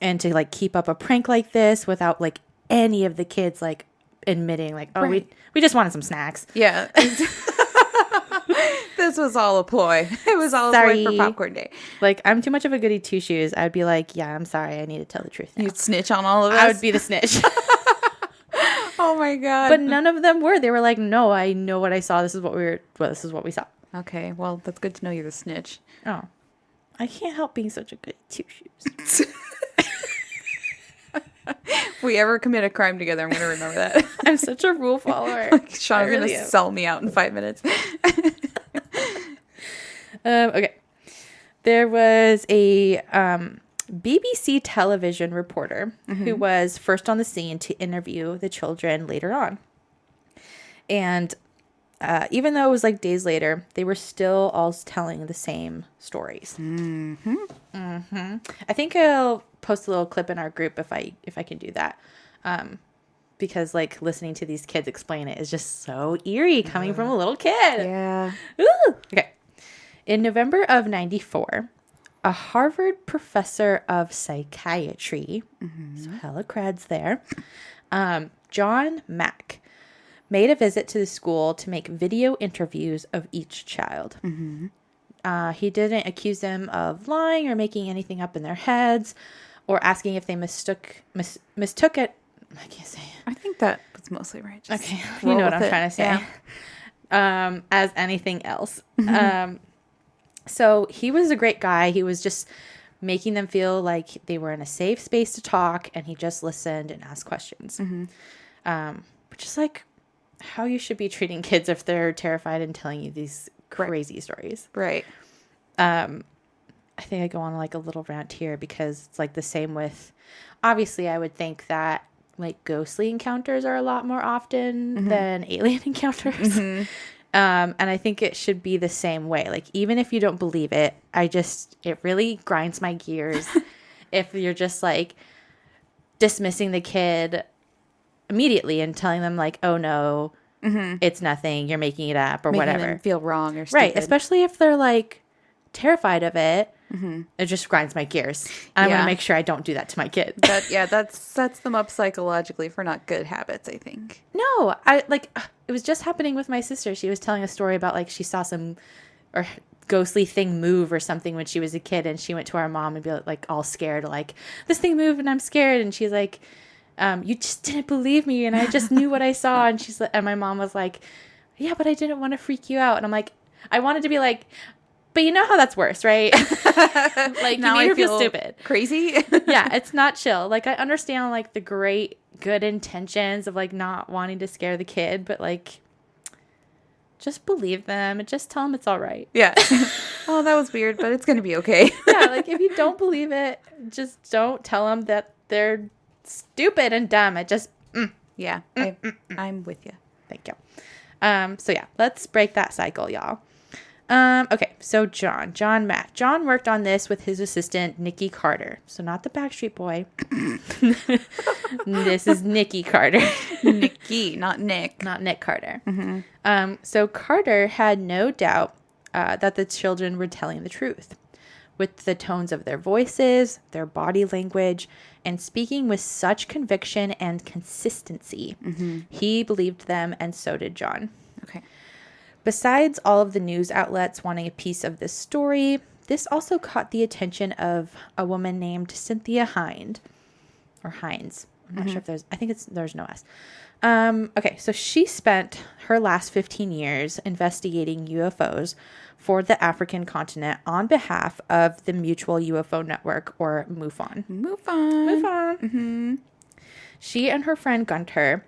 to like keep up a prank like this without like any of the kids like admitting like, oh,
Right.
we just wanted some snacks.
Yeah. This was all a ploy. It was all a
Sorry.
ploy for popcorn day.
Like, I'm too much of a goody two shoes. I'd be like, yeah, I'm sorry, I need to tell the truth now.
You'd snitch on all of us.
I would be the snitch.
Oh my god.
But none of them were. They were like, no, I know what I saw. This is what we saw.
Okay, well, that's good to know you're the snitch.
Oh, I can't help being such a goody two shoes.
If we ever commit a crime together, I'm going to remember that.
I'm such a rule follower.
Sean's going to sell me out in 5 minutes.
Okay. There was a BBC television reporter who was first on the scene to interview the children later on. And even though it was like days later, they were still all telling the same stories. I think I'll post a little clip in our group if I can do that. Because like listening to these kids explain it is just so eerie coming from a little kid.
Yeah.
Ooh. Okay. In November of 94, a Harvard professor of psychiatry, so hella creds there, John Mack, made a visit to the school to make video interviews of each child. He didn't accuse them of lying or making anything up in their heads or asking if they mistook it. I can't say it.
I think that was mostly right. Just
Okay, you know what I'm trying to say.
Yeah.
As anything else. So he was a great guy. He was just making them feel like they were in a safe space to talk, and he just listened and asked questions. Which is like how you should be treating kids if they're terrified and telling you these crazy stories.
Right.
I think I go on like a little rant here because it's like the same with, obviously I would think that like ghostly encounters are a lot more often than alien encounters. And I think it should be the same way. Like, even if you don't believe it, it really grinds my gears if you're just like dismissing the kid immediately and telling them like, oh no, it's nothing, you're making it up or
Making
whatever.
them feel wrong or stupid.
Right. Especially if they're like terrified of it. It just grinds my gears. I want to make sure I don't do that to my kid.
That sets them up psychologically for not good habits, I think.
No, it was just happening with my sister. She was telling a story about like she saw some or ghostly thing move or something when she was a kid, and she went to our mom and be like all scared, like, this thing moved and I'm scared. And she's like, you just didn't believe me, and I just knew what I saw. And and my mom was like, yeah, but I didn't want to freak you out. And I'm like, I wanted to be like, but you know how that's worse, right? Like,
Now
you made
I
her feel stupid.
Crazy.
Yeah, it's not chill. Like, I understand like the great good intentions of like not wanting to scare the kid, but like just believe them and just tell them it's all right.
Yeah. Oh, that was weird, but it's gonna be okay.
Yeah, like if you don't believe it, just don't tell them that they're stupid and dumb. It just
Yeah, I'm with you.
thank you. So yeah, let's break that cycle, y'all. Okay, so John Matt. John worked on this with his assistant, Nikki Carter. So not the Backstreet Boy. This is Nikki Carter.
Nikki, not Nick.
Not Nick Carter. So Carter had no doubt that the children were telling the truth. With the tones of their voices, their body language, and speaking with such conviction and consistency. He believed them, and so did John.
Okay.
Besides all of the news outlets wanting a piece of this story, this also caught the attention of a woman named Cynthia Hines. I'm not sure if there's no S. Okay, so she spent her last 15 years investigating UFOs for the African continent on behalf of the Mutual UFO Network, or MUFON.
MUFON.
She and her friend Gunter,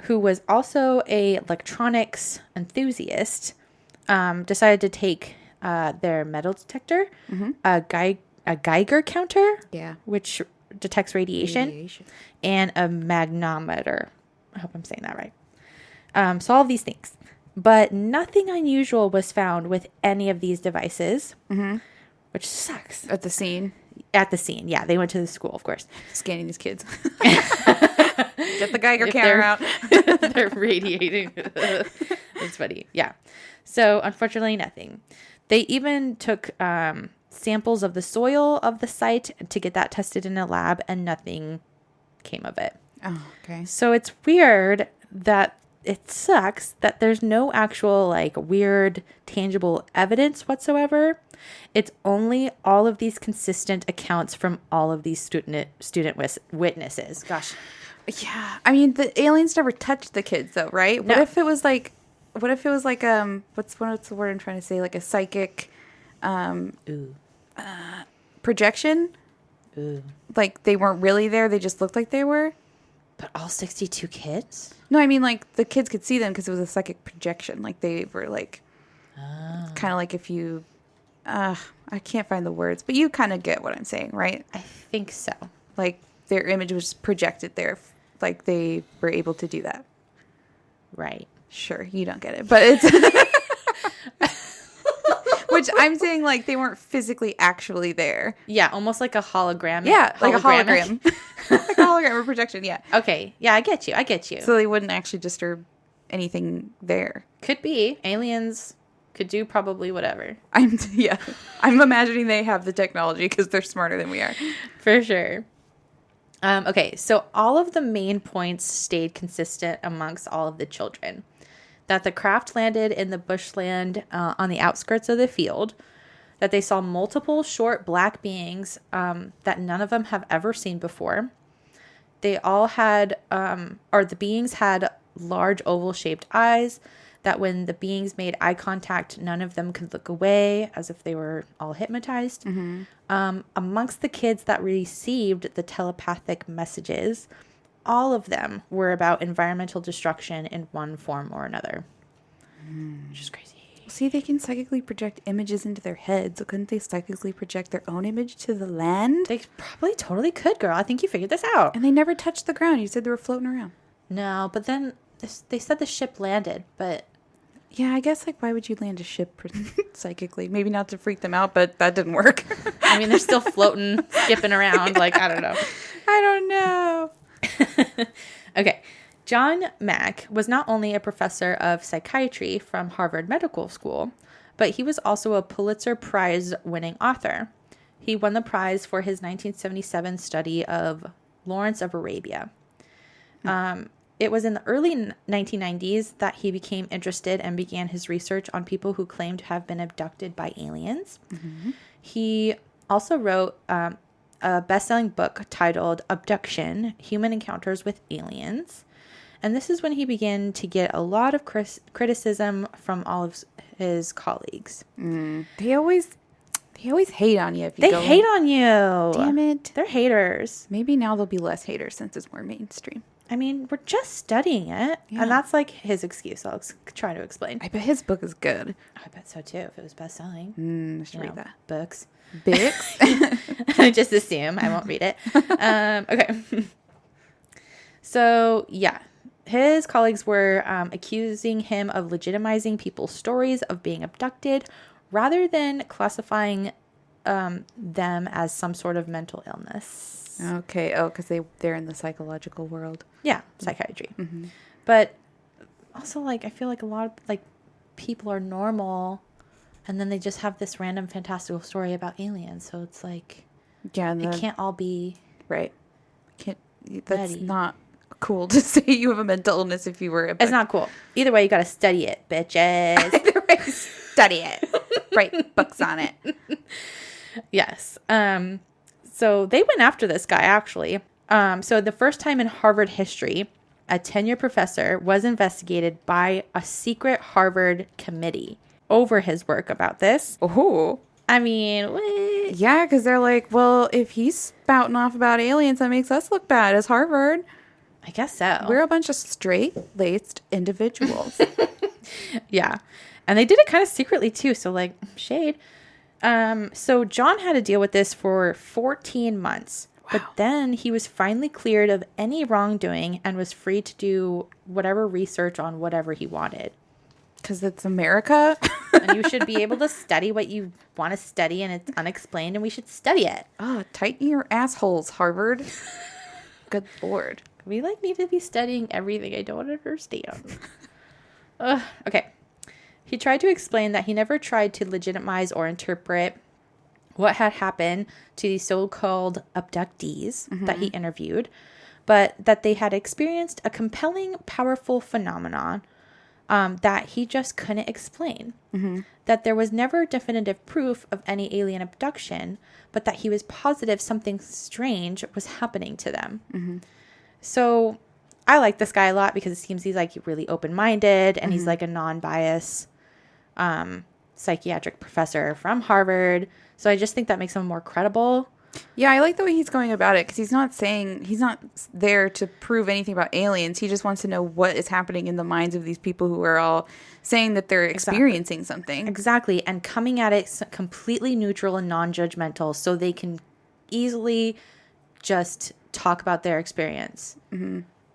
who was also a electronics enthusiast, decided to take their metal detector, a Geiger counter, which detects radiation, and a magnometer. I hope I'm saying that right. So all of these things. But nothing unusual was found with any of these devices, which sucks.
At the scene.
Yeah. They went to the school, of course.
Scanning these kids. Get the Geiger counter out.
They're radiating. It's funny. Yeah. So, unfortunately, nothing. They even took samples of the soil of the site to get that tested in a lab, and nothing came of it.
Oh, okay.
So, it's weird that it sucks that there's no actual, like, weird, tangible evidence whatsoever. It's only all of these consistent accounts from all of these student witnesses. Gosh.
Yeah. I mean, the aliens never touched the kids, though, right?
No.
What if it was like, what's the word I'm trying to say? Like a psychic projection?
Ooh.
Like they weren't really there. They just looked like they were.
But all 62 kids?
No, I mean, like, the kids could see them because it was a psychic projection. Like, they were, like, kind of like if you, I can't find the words, but you kind of get what I'm saying, right?
I think so.
Like, their image was projected there. Like, they were able to do that.
Right.
Sure, you don't get it, but it's... Which I'm saying, like, they weren't physically actually there.
Yeah, almost like a hologram.
Yeah, like a hologram. Like a hologram or projection, yeah.
Okay, yeah, I get you.
So they wouldn't actually disturb anything there.
Could be. Aliens could do probably whatever.
I'm imagining they have the technology because they're smarter than we are.
For sure. Okay, so all of the main points stayed consistent amongst all of the children. That the craft landed in the bushland on the outskirts of the field, that they saw multiple short black beings that none of them have ever seen before. They all had, or the beings had large oval-shaped eyes, that when the beings made eye contact, none of them could look away, as if they were all hypnotized. Amongst the kids that received the telepathic messages, all of them were about environmental destruction in one form or another. Which is crazy.
See, they can psychically project images into their heads. So couldn't they psychically project their own image to the land?
They probably totally could, girl. I think you figured this out.
And they never touched the ground. You said they were floating around.
No, but then they said the ship landed, but...
Yeah, I guess, like, why would you land a ship psychically? Maybe not to freak them out, but that didn't work.
I mean, they're still floating, skipping around. Like, I don't know.
I don't know.
Okay. John Mack was not only a professor of psychiatry from Harvard Medical School, but he was also a Pulitzer Prize-winning author. He won the prize for his 1977 study of Lawrence of Arabia. It was in the early 1990s that he became interested and began his research on people who claimed to have been abducted by aliens. He also wrote a best-selling book titled Abduction: Human Encounters with Aliens. And this is when he began to get a lot of criticism from all of his colleagues.
They always hate on you if you
They
go
hate on you.
Damn it.
They're haters.
Maybe now there'll be less haters since it's more mainstream.
I mean, we're just studying it.
Yeah.
And that's like his excuse. I'll try to explain.
I bet his book is good.
I bet so too, if it was best-selling.
I should read that.
Books.
Bix?
Just assume I won't read it. Okay. So, yeah. His colleagues were accusing him of legitimizing people's stories of being abducted rather than classifying them as some sort of mental illness.
Okay. Oh, because they're in the psychological world.
Yeah, psychiatry. But also, like, I feel like a lot of, like, people are normal and then they just have this random fantastical story about aliens. So it's like,
Yeah.
it can't all be
Right. That's
ready.
not cool to say you have a mental illness if you were
It's not cool. Either way, you got to study it, bitches.
Either way, study it. Write books on it.
Yes. So they went after this guy, actually. So the first time in Harvard history, a tenured professor was investigated by a secret Harvard committee over his work about this.
Oh.
I mean, what?
Yeah, because they're like, well, if he's spouting off about aliens, that makes us look bad as Harvard.
I guess so.
We're a bunch of straight-laced individuals.
Yeah. And they did it kind of secretly too. So like shade. So John had to deal with this for 14 months. Wow. But then he was finally cleared of any wrongdoing and was free to do whatever research on whatever he wanted.
Because it's America.
And you should be able to study what you want to study, and it's unexplained, and we should study it.
Oh, tighten your assholes, Harvard. Good Lord.
We need to be studying everything. I don't understand. Okay. He tried to explain that he never tried to legitimize or interpret what had happened to these so-called abductees that he interviewed, but that they had experienced a compelling, powerful phenomenon that he just couldn't explain. That there was never definitive proof of any alien abduction, but that he was positive something strange was happening to them. So I like this guy a lot because it seems he's like really open-minded, and he's like a non-biased psychiatric professor from Harvard. So I just think that makes him more credible.
Yeah, I like the way he's going about it because he's not there to prove anything about aliens. He just wants to know what is happening in the minds of these people who are all saying that they're experiencing something.
Exactly. And coming at it completely neutral and non-judgmental so they can easily just talk about their experience.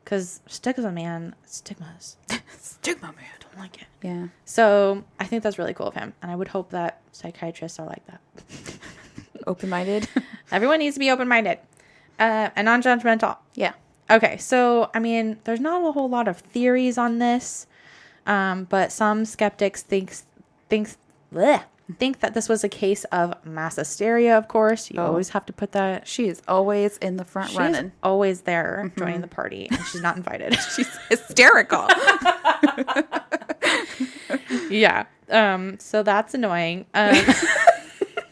Because stigma, man. Stigmas.
Stigma, man.
I don't like it.
Yeah.
So I think that's really cool of him. And I would hope that psychiatrists are like that.
Open-minded.
Everyone needs to be open-minded and non-judgmental.
Yeah.
Okay, so, I mean, there's not a whole lot of theories on this, but some skeptics think that this was a case of mass hysteria, of course. You always have to put that.
She is always in the front running.
She's always there joining the party, and she's not invited.
She's hysterical.
Yeah. So that's annoying.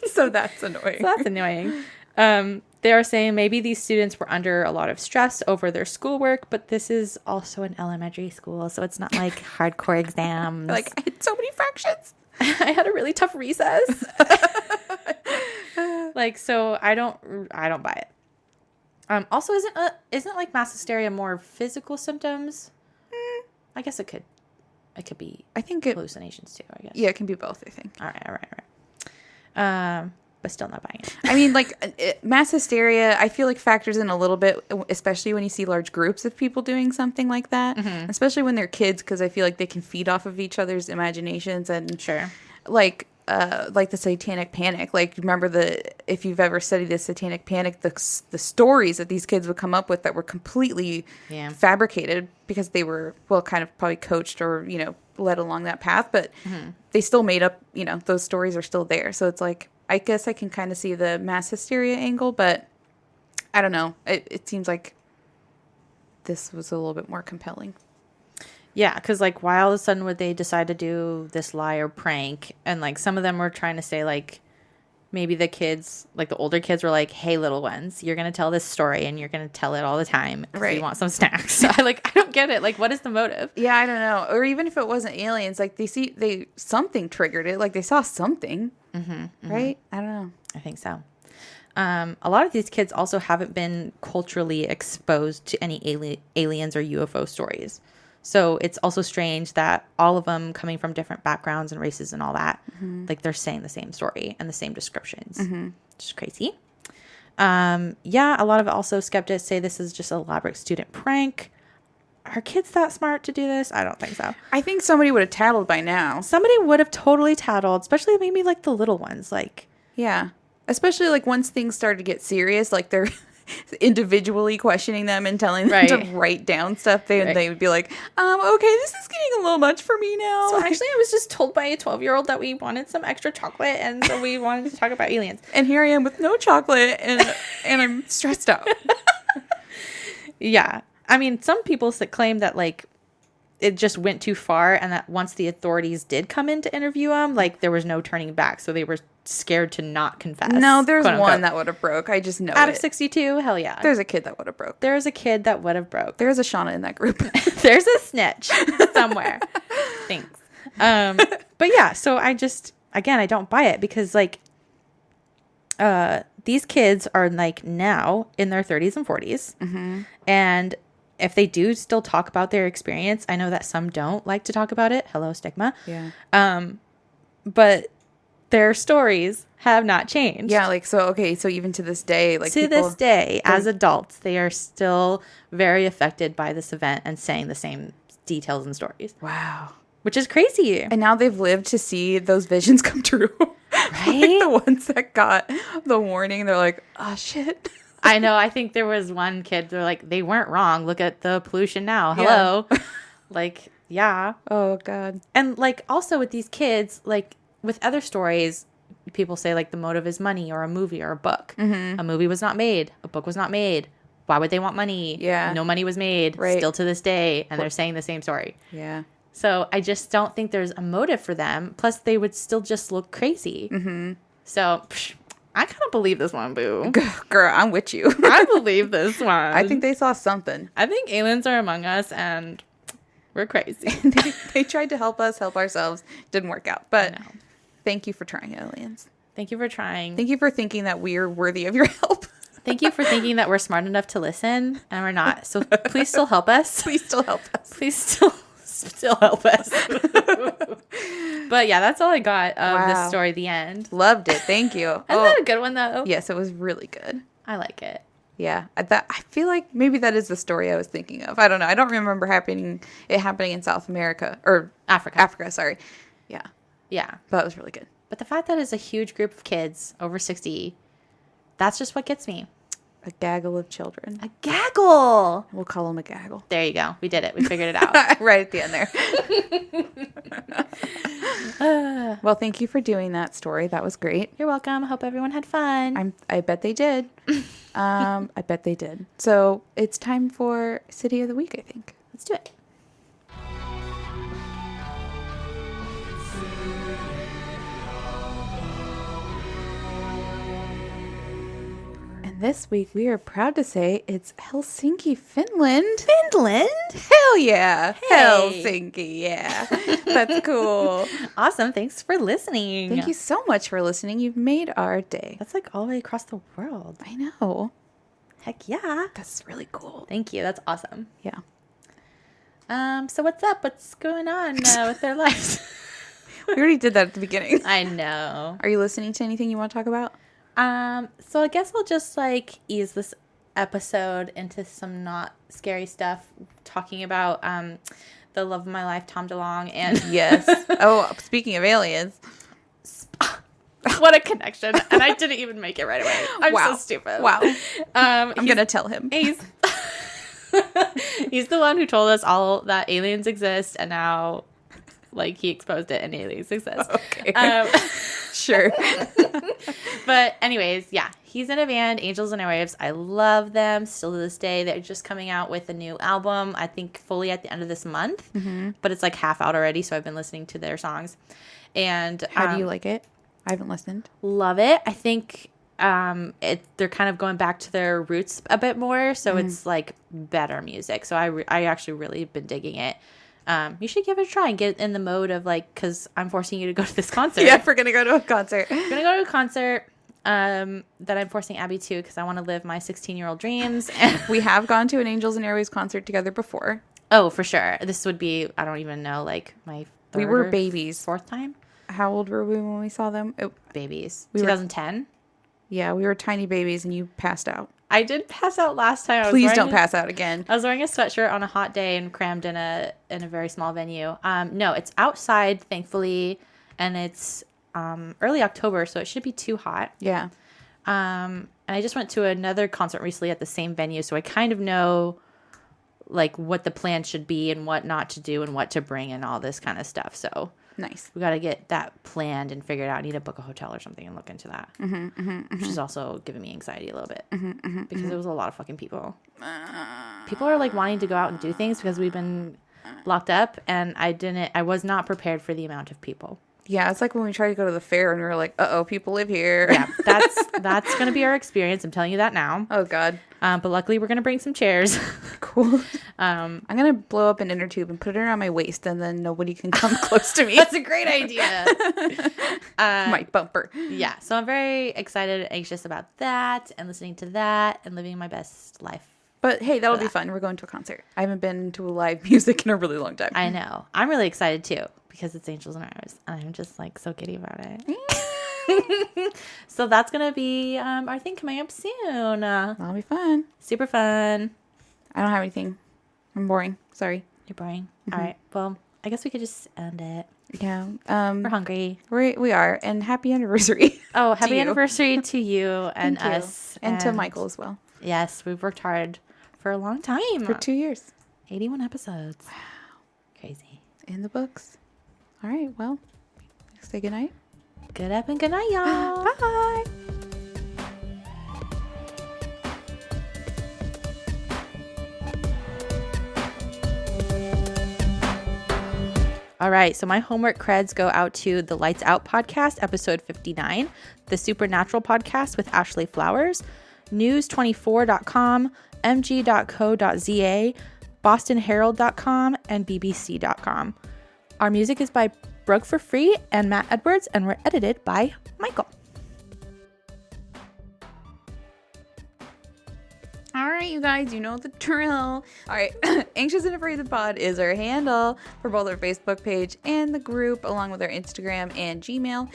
So that's annoying.
They are saying maybe these students were under a lot of stress over their schoolwork, but this is also an elementary school, so it's not like hardcore exams.
Like, I had so many fractions.
I had a really tough recess. So I don't buy it. Also, isn't like mass hysteria more physical symptoms? I guess it could be.
I think
hallucinations too. I guess.
Yeah, it can be both. I think.
All right. But still not buying it.
I mean, mass hysteria, I feel like factors in a little bit, especially when you see large groups of people doing something like that, especially when they're kids, because I feel like they can feed off of each other's imaginations and
sure,
like the Satanic Panic. Like, remember if you've ever studied the Satanic Panic, the stories that these kids would come up with that were completely fabricated because they were kind of probably coached or led along that path, but they still made up. Those stories are still there, so it's like. I guess I can kind of see the mass hysteria angle, but I don't know. It seems like this was a little bit more compelling.
Yeah, because why all of a sudden would they decide to do this lie or prank? And some of them were trying to say maybe the kids, the older kids were like, "Hey, little ones, you're gonna tell this story and you're gonna tell it all the time. Right? You want some snacks." So I don't get it. What is the motive? Yeah,
I don't know. Or even if it wasn't aliens, they something triggered it. They saw something. Right? I don't know.
I think so. A lot of these kids also haven't been culturally exposed to any aliens or UFO stories. So it's also strange that all of them coming from different backgrounds and races and all that, they're saying the same story and the same descriptions. Which is crazy. A lot of also skeptics say this is just an elaborate student prank. Are kids that smart to do this? I don't think so.
I think somebody would have tattled by now.
Somebody would have totally tattled, especially maybe the little ones.
Yeah. Especially once things started to get serious, they're individually questioning them and telling them to write down stuff. They would be like, okay, this is getting a little much for me now.
So actually I was just told by a 12-year-old that we wanted some extra chocolate, and so we wanted to talk about aliens.
And here I am with no chocolate and I'm stressed out.
Yeah. I mean, some people claim that, it just went too far, and that once the authorities did come in to interview him, like there was no turning back. So they were scared to not confess.
No, there's
quote,
one
unquote.
that would have broke. I just know
Out
it.
of 62, hell yeah.
There's a kid that would have broke.
There's a kid that would have broke.
There's a Shawna in that group.
There's a snitch somewhere. Thanks. But yeah, so I don't buy it because like these kids are like now in their 30s and 40s. Mm-hmm. And if they do still talk about their experience, I know that some don't like to talk about it. Hello, stigma.
Yeah.
But their stories have not changed.
Yeah, like, so, okay, so even to this day, like,
to this day, as adults, they are still very affected by this event and saying the same details and stories.
Wow.
Which is crazy.
And now they've lived to see those visions come true.
Right?
Like the ones that got the warning, they're like, oh, shit.
I know. I think there was one kid, they're like, they weren't wrong. Look at the pollution now. Hello. Yeah. Like, yeah.
Oh, God.
And, like, also with these kids, like, with other stories, people say, like, the motive is money or a movie or a book. Mm-hmm. A movie was not made. A book was not made. Why would they want money?
Yeah.
No money was made.
Right.
Still to this day. And they're saying the same story.
Yeah.
So I just don't think there's a motive for them. Plus, they would still just look crazy. Mm-hmm. So I kind of believe this one, boo.
Girl, I'm with you.
I believe this one.
I think they saw something.
I think aliens are among us, and we're crazy.
They tried to help us help ourselves. Didn't work out. But thank you for trying, aliens.
Thank you for trying.
Thank you for thinking that we're worthy of your help.
Thank you for thinking that we're smart enough to listen, and we're not. So please still help us.
Please still help us.
Please still help us. But yeah, that's all I got of this story, the end.
Loved it. Thank you.
Isn't that a good one, though?
Yes, it was really good.
I like it.
Yeah, I feel like maybe that is the story I was thinking of. I don't know. I don't remember it happening in South America or Africa, sorry. Yeah.
Yeah.
But it was really good.
But the fact that it's a huge group of kids over 60, that's just what gets me.
A gaggle of children.
A gaggle.
We'll call them a gaggle.
There you go. We did it. We figured it out.
Right at the end there. Well, thank you for doing that story. That was great.
You're welcome. I hope everyone had fun.
I bet they did. I bet they did. So it's time for City of the Week, I think.
Let's do it.
This week, we are proud to say it's Helsinki, Finland.
Finland?
Hell yeah.
Hey.
Helsinki, yeah. That's cool.
Awesome. Thanks for listening.
Thank you so much for listening. You've made our day.
That's like all the way across the world.
I know.
Heck yeah.
That's really cool.
Thank you. That's awesome.
Yeah.
So what's up? What's going on with their lives?
We already did that at the beginning.
I know.
Are you listening to anything you want to talk about?
So I guess I'll just like ease this episode into some not scary stuff, talking about the love of my life, Tom DeLonge, and
yes. Oh, speaking of aliens,
what a connection! And I didn't even make it right away. I'm so stupid.
Wow. I'm gonna tell him.
He's the one who told us all that aliens exist, and now like he exposed it, and aliens exist.
Okay. Sure.
But anyways, yeah, he's in a band, Angels and Airwaves. I love them still to this day. They're just coming out with a new album, I think fully at the end of this month, but it's like half out already, so I've been listening to their songs. And
how do you like it? I haven't listened.
Love it. I think they're kind of going back to their roots a bit more, so it's like better music. So I actually really been digging it. You should give it a try and get in the mode of like, because I'm forcing you to go to this concert.
Yeah, we're going to go to a concert.
We're going to go to a concert that I'm forcing Abby to because I want to live my 16-year-old dreams.
We have gone to an Angels and Airwaves concert together before.
Oh, for sure. This would be, I don't even know, like my third
we were babies.
Fourth time?
How old were we when we saw them?
Babies.
We
2010?
Yeah, we were tiny babies and you passed out.
I did pass out last time.
Please don't pass out again.
I was wearing a sweatshirt on a hot day and crammed in a very small venue. No, it's outside, thankfully, and it's early October, so it should be too hot.
Yeah.
And I just went to another concert recently at the same venue, so I kind of know like what the plan should be and what not to do and what to bring and all this kind of stuff. So
nice.
We got to get that planned and figured out. I need to book a hotel or something and look into that. Which is also giving me anxiety a little bit because it was a lot of fucking people. People are like wanting to go out and do things because we've been locked up, and I was not prepared for the amount of people.
Yeah, it's like when we try to go to the fair and we're like, uh-oh, people live here.
Yeah, that's going to be our experience. I'm telling you that now.
Oh, God.
But luckily, we're going to bring some chairs.
Cool. I'm going to blow up an inner tube and put it around my waist, and then nobody can come close to me.
That's a great idea.
My bumper.
Yeah, so I'm very excited and anxious about that and listening to that and living my best life.
But hey, that'll be fun. We're going to a concert. I haven't been to a live music in a really long time.
I know. I'm really excited, too, because it's Angels and Rose. I'm just, like, so giddy about it. So that's going to be our thing coming up soon.
That'll be fun.
Super fun.
I don't have anything. I'm boring. Sorry.
You're boring. All right. Well, I guess we could just end it.
Yeah.
We're hungry.
We are. And happy anniversary.
Oh, happy anniversary to you and
Thank you.
us.
And to Michael as well.
Yes, we've worked hard for a long time.
For 2 years.
81 episodes. Wow. Crazy.
In the books. All right. Well, say goodnight.
Good up and good night, y'all.
Bye.
All right, so my homework creds go out to the Lights Out podcast, episode 59, the Supernatural podcast with Ashley Flowers, news24.com, mg.co.za, bostonherald.com, and bbc.com. Our music is by Broke for Free and Matt Edwards, and we're edited by Michael.
All right, you guys, you know the drill. All right, Anxious and Afraid the Pod is our handle for both our Facebook page and the group, along with our Instagram and Gmail.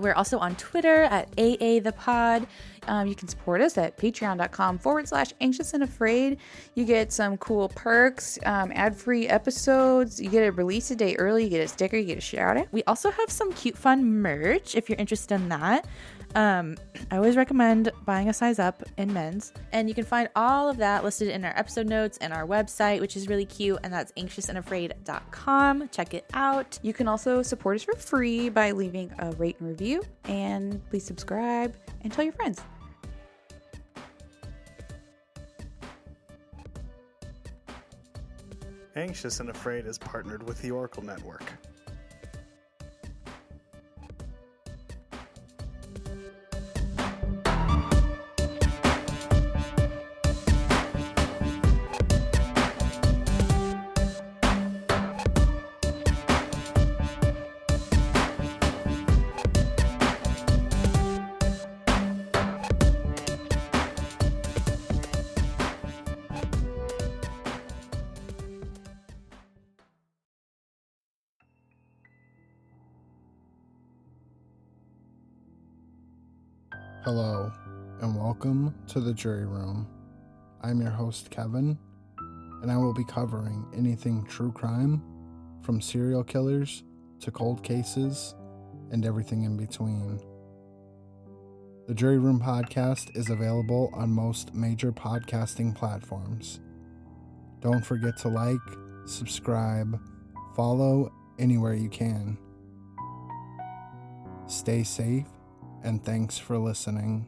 We're also on Twitter at AA the Pod.
You can support us at patreon.com/anxious and afraid. You get some cool perks, ad-free episodes. You get a release a day early. You get a sticker. You get a shout out.
We also have some cute, fun merch if you're interested in that. I always recommend buying a size up in men's. And you can find all of that listed in our episode notes and our website, which is really cute. And that's anxiousandafraid.com. Check it out.
You can also support us for free by leaving a rate and review. And please subscribe and tell your friends.
Anxious and Afraid is partnered with the Oracle Network.
Hello, and welcome to the Jury Room. I'm your host, Kevin, and I will be covering anything true crime, from serial killers to cold cases, and everything in between. The Jury Room podcast is available on most major podcasting platforms. Don't forget to like, subscribe, follow anywhere you can. Stay safe, and thanks for listening.